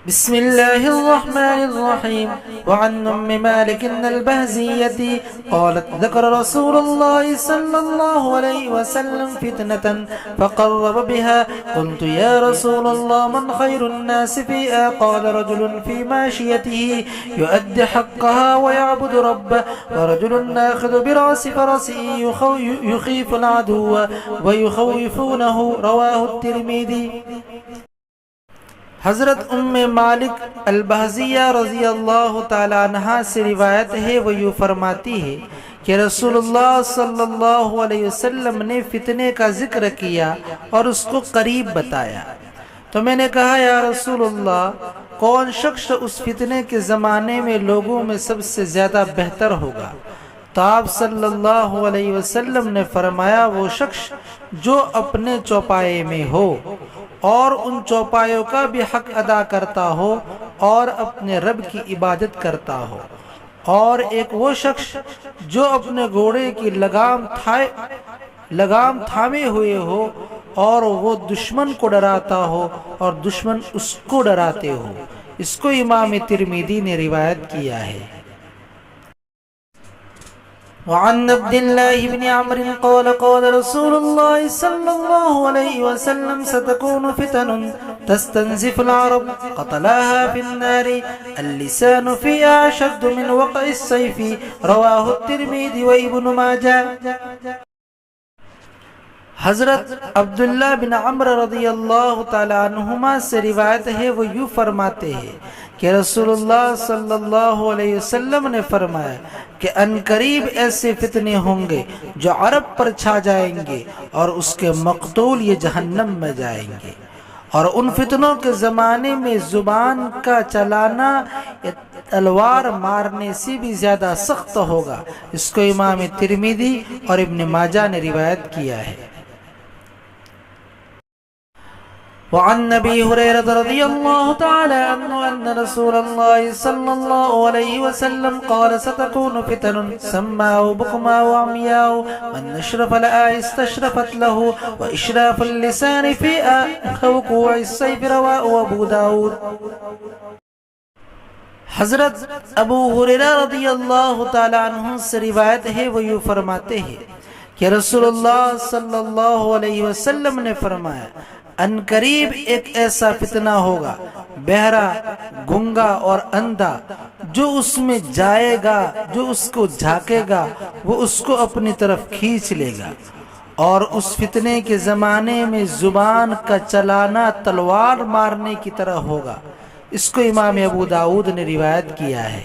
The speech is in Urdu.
بسم الله الرحمن الرحيم. وعن أم مالك البهزية قالت ذكر رسول الله صلى الله عليه وسلم فتنة فقرب بها. قلت يا رسول الله من خير الناس فيها؟ قال رجل في ماشيته يؤدي حقها ويعبد ربه، ورجل آخذ برأس فرسه يخيف العدو ويخوفونه. رواه الترمذي. حضرت ام مالک البہزیہ رضی اللہ تعالی عنہا سے روایت ہے، وہ یوں فرماتی ہے کہ رسول اللہ صلی اللہ علیہ وسلم نے فتنے کا ذکر کیا اور اس کو قریب بتایا، تو میں نے کہا یا رسول اللہ، کون شخص اس فتنے کے زمانے میں لوگوں میں سب سے زیادہ بہتر ہوگا؟ تو آپ صلی اللہ علیہ وسلم نے فرمایا وہ شخص جو اپنے چوپائے میں ہو اور ان چوپایوں کا بھی حق ادا کرتا ہو اور اپنے رب کی عبادت کرتا ہو، اور ایک وہ شخص جو اپنے گھوڑے کی لگام تھامے ہوئے ہو اور وہ دشمن کو ڈراتا ہو اور دشمن اس کو ڈراتے ہو۔ اس کو امام ترمذی نے روایت کیا ہے۔ وعن عبد الله بن عمرو قال قال رسول الله صلى الله عليه وسلم ستكون فتن تستنزف العرب قتلاها في النار اللسان فيها أشد من وقع السيف. رواه الترمذي وابن ماجه۔ حضرت عبداللہ بن عمرو رضی اللہ تعالی عنہما سے روایت ہے، وہ یوں فرماتے ہیں کہ رسول اللہ صلی اللہ علیہ وسلم نے فرمایا کہ ان قریب ایسے فتنے ہوں گے جو عرب پر چھا جائیں گے اور اس کے مقتول یہ جہنم میں جائیں گے، اور ان فتنوں کے زمانے میں زبان کا چلانا تلوار مارنے سے بھی زیادہ سخت ہوگا۔ اس کو امام ترمذی اور ابن ماجہ نے روایت کیا ہے۔ وعن نبی ہریرہ رضی اللہ تعالی عنہ ان رسول اللہ صلی اللہ علیہ وسلم قال ستكون فتن سماء بكماء وعمياء من اشرف لها استشرفت له واشراف اللسان في وقوع السيف. رواه ابو داود۔ حضرت ابو ہریرہ رضی اللہ تعالی عنہ سے روایت ہے، وہ یوں فرماتے ہیں کہ رسول اللہ صلی اللہ علیہ وسلم نے فرمایا ان قریب ایک ایسا فتنہ ہوگا، بہرا، گنگا اور اندھا، جو اس میں جائے گا، جو اس کو جھانکے گا وہ اس کو اپنی طرف کھینچ لے گا، اور اس فتنے کے زمانے میں زبان کا چلانا تلوار مارنے کی طرح ہوگا۔ اس کو امام ابو داؤد نے روایت کیا ہے۔